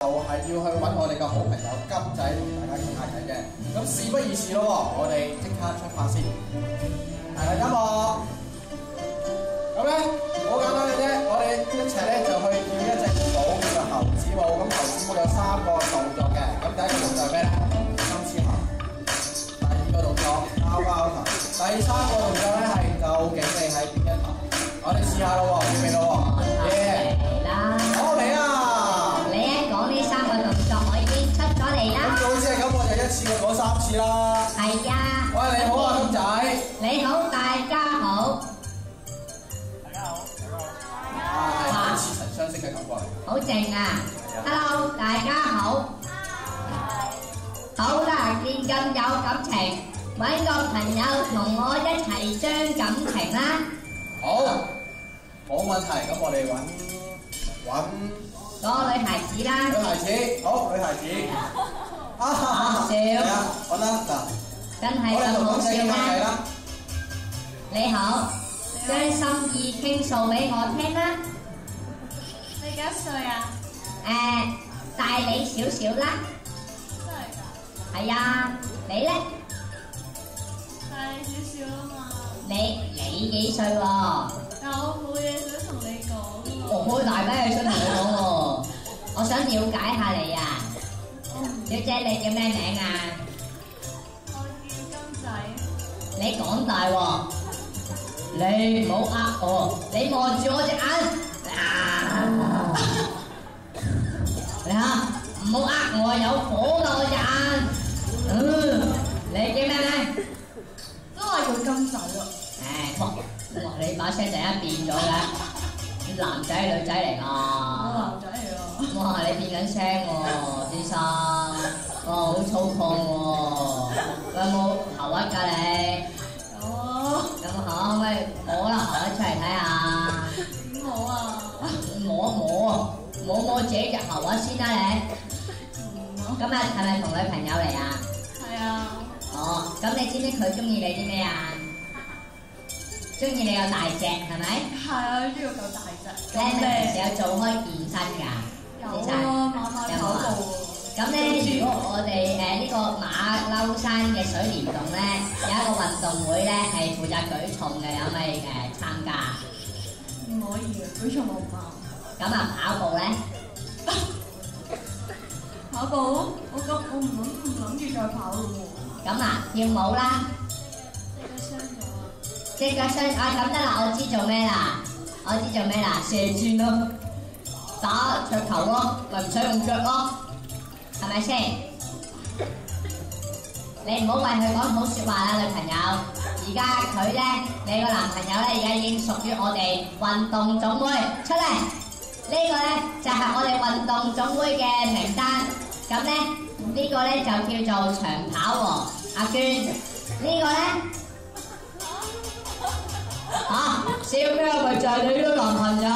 就係要去揾我哋嘅好朋友金仔同大家傾下偈嘅。咁事不宜遲咯喎，我哋即刻出發先。係啦，音樂。咁咧好簡單嘅啫，我哋一齊咧就去跳一隻舞叫做猴子舞。咁猴子舞有3個動作嘅。咁第一個動作係咩咧？金絲猴。第二個動作包包頭。第3個動作咧係究竟你喺邊一頭？我哋試下咯喎，準備咯喎。嚟啦！好嚟啊！你一講呢3個動作，我已經出咗嚟啦。咁早知係咁，我就一次過講3次啦。係啊。喂，你好啊，金仔。你好，大家好。大家好。係似曾相識嘅感覺嚟。好靜啊 ！Hello， 大家好。好啦，見咁有感情，揾個朋友同我一齊將感情啦。好，冇問題。咁我哋揾嗰個女孩子啦。女孩子，好，女孩子。笑。係啊，揾啦嗱。真係咁好笑咩？啦。你好，將心意傾訴俾我聽啦。你幾多歲啊？大你少少啦。真係㗎？係啊，你咧？大你少少啊嘛。你幾歲喎？但我冇嘢想同你講喎。我好大把嘢想同你講喎，我想了解下你啊。小姐，你叫咩名啊？我叫金仔。你講大喎，你唔好呃我，你望住我隻眼。你嚇，唔好呃我，有火㗎我隻眼。你叫咩名？都係叫金仔喎。哇！你把聲突然間變咗嘅，男仔女仔嚟㗎？我男仔嚟喎。哇！你變緊聲喎，先生。哇！好粗犷喎。有冇喉核㗎你？有啊。有冇喉？可唔可以摸啦喉核出嚟睇下？點冇啊？摸自己隻喉核先啦你。今日係咪同女朋友嚟啊？係啊。哦，咁你知唔知佢中意你啲咩啊？中意你有大隻係咪？係啊，呢個夠大隻。你係咪平時有做開健身㗎？有啊，晚晚跑步喎。咁咧，如果我哋呢個馬騮山嘅水簾洞咧，有一個運動會咧係負責舉重嘅，有咪參加？唔可以嘅，舉重冇嘛。咁啊，跑步咧？跑步，我唔諗住再跑咯喎。咁啊，跳舞啦。隻腳傷啊！咁得啦，我知做咩啦，射箭咯，打桌球咯，咪唔使用腳咯，係咪先？你唔好為佢講好説話啦，女朋友。而家佢咧，你個男朋友咧，而家已經屬於我哋運動總會出嚟。呢個咧就係我哋運動總會嘅名單。咁咧呢個咧就叫做長跑喎。阿娟，呢個咧。笑咩啊？咪就係你個男朋友。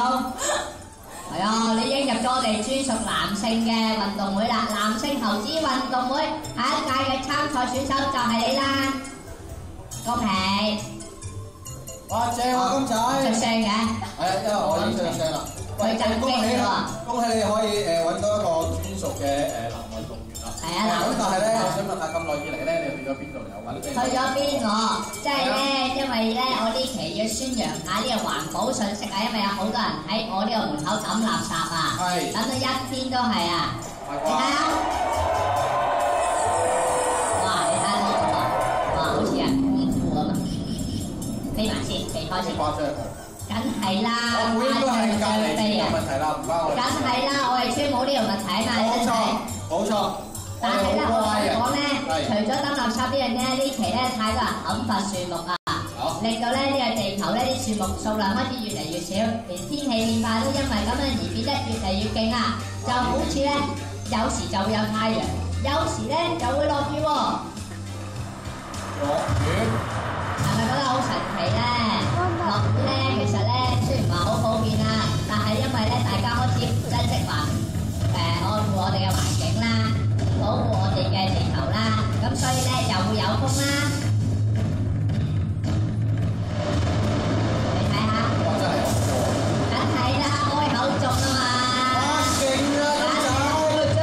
係啊，你已經入咗我哋專屬男性嘅運動會啦，男性猴子運動會下一屆嘅參賽選手就係你啦，恭喜！哇，正啊，金仔！出聲嘅。係啊，因為我已經出咗聲啦。佢震驚咗啊！恭喜你可以揾到一個專屬嘅男運動員啦。係啊，咁但係咧，我想問下咁耐以嚟咧，你去咗邊度有揾你？去咗邊我？即係咧，因為咧，我呢期要宣揚下呢個環保信息啊，因為有好多人喺我呢個門口抌垃圾啊，抌到一邊都係啊！你睇下，哇！你睇下呢個，哇！好似人功夫咁啊！飛埋先，避開先。誇張。梗係啦，我應該係隔離呢個問題啦，唔關我。梗係啦，我哋村冇呢條問題啊嘛，真係。冇錯。但係咧，我講咧，除咗抌垃圾呢樣咧，呢期咧太多人砍伐樹木啊，令到咧呢個地球咧啲樹木數量開始越嚟越少，連天氣變化都因為咁樣而變得越嚟越勁啊！就好似咧，有時就會有太陽，有時咧就會落雨喎。落雨。係咪覺得好神奇咧？落雨咧，其實咧雖然話好普遍啦，但係因為咧大家開始珍惜愛護我哋嘅環境啦，保護我哋嘅地球啦，咁所以咧就會有風啦。你睇下，哇！真係有風。梗係啦，開口中啊嘛。哇！勁啊，金仔！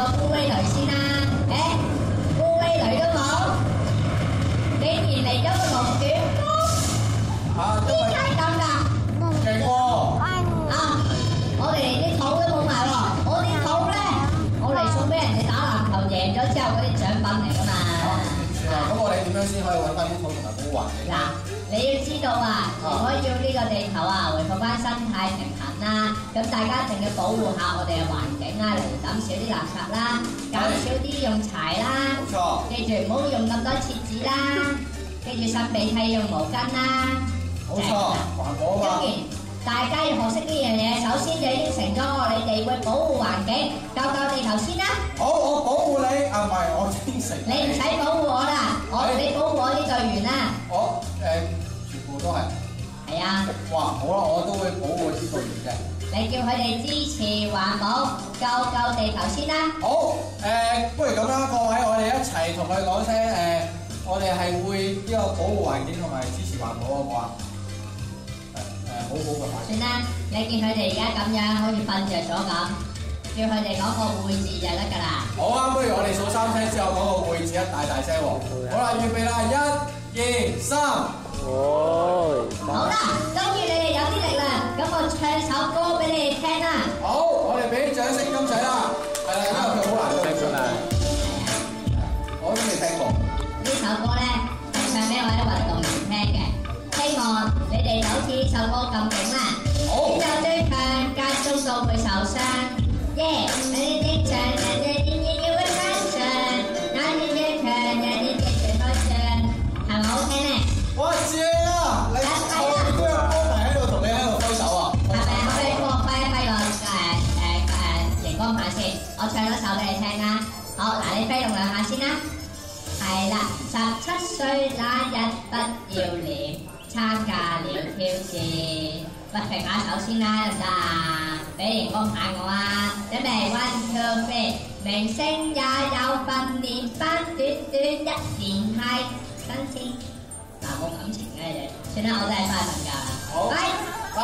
個烏龜雷先啦。誒，烏龜雷都冇，竟然嚟咗個龍捲風，點解咁㗎？勁喎！啊！我哋連啲土都冇埋喎，我啲土咧，我嚟送俾人哋打籃球贏咗之後嗰啲獎品嚟㗎嘛。咁我哋點樣先可以揾翻啲土同埋保護環境？嗱，你要知道啊，如果要呢個地球啊回復翻生態平衡啦，咁大家一定要保護下我哋嘅環境啦，例如抌少啲垃圾啦，減少啲用柴啦，冇錯，記住唔好用咁多廁紙啦，記住擤鼻涕用毛巾啦，冇錯，環保啊嘛。當然大家要學識呢樣嘢，首先就應承咗我，你哋會保護環境，救地球先啦。好，我保護你，唔係我應承。你唔使保護我啦，你保護我啲隊員啦。我全部都係。係啊。哇，好啦，我都會保護啲隊員嘅。你叫佢哋支持環保，救地球先啦。好，不如咁啦，各位，我哋一齊同佢講聲我哋係會呢個保護環境同埋支持環保好唔好啊？好好嘅環境。算啦，你見佢哋而家咁樣好似瞓着咗咁，叫佢哋講個會字就得㗎啦。好啊，不如我哋數3聲之後講個會字，一大聲喎。好啦，預備啦，1、2、3。好啦，終於你哋有啲力啦，咁我唱首歌俾你哋聽啦。好，我哋俾啲掌聲金仔啦。係啦，因為佢好難唱㗎啦。我都未聽過。呢首歌咧係唱俾我啲運動員聽嘅，希望你哋就好似呢首歌咁勁啦。好。就最強，間中都會受傷。耶！你啲唱，人哋點要會翻唱，那啲越強，人哋越最開唱，係咪好聽咧？哇，正啊！你後邊都有歌迷喺度同你喺度揮手啊！係咪啊？可以幫我揮一揮個熒光棒先，我唱咗首俾你聽啦。好，嗱，你揮動2下先啦。係啦，17歲那日不要臉，參加了挑戰。喂，揈下手先啦，得唔得啊？俾熒光棒我啊！準備 1、2、3，明星也有訓練班，短短1年係新鮮。嗱，冇感情嘅嘢，算啦，我真係翻去瞓覺啦。好，拜拜。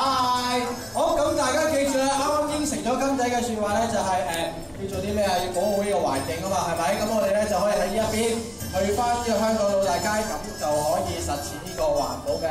好，咁大家記住啦，啱啱應承咗金仔嘅説話咧，就係要做啲咩啊？要保護呢個環境啊嘛，係咪？咁我哋咧就可以喺呢一邊去翻呢個香港老大街，咁就可以實踐呢個環保嘅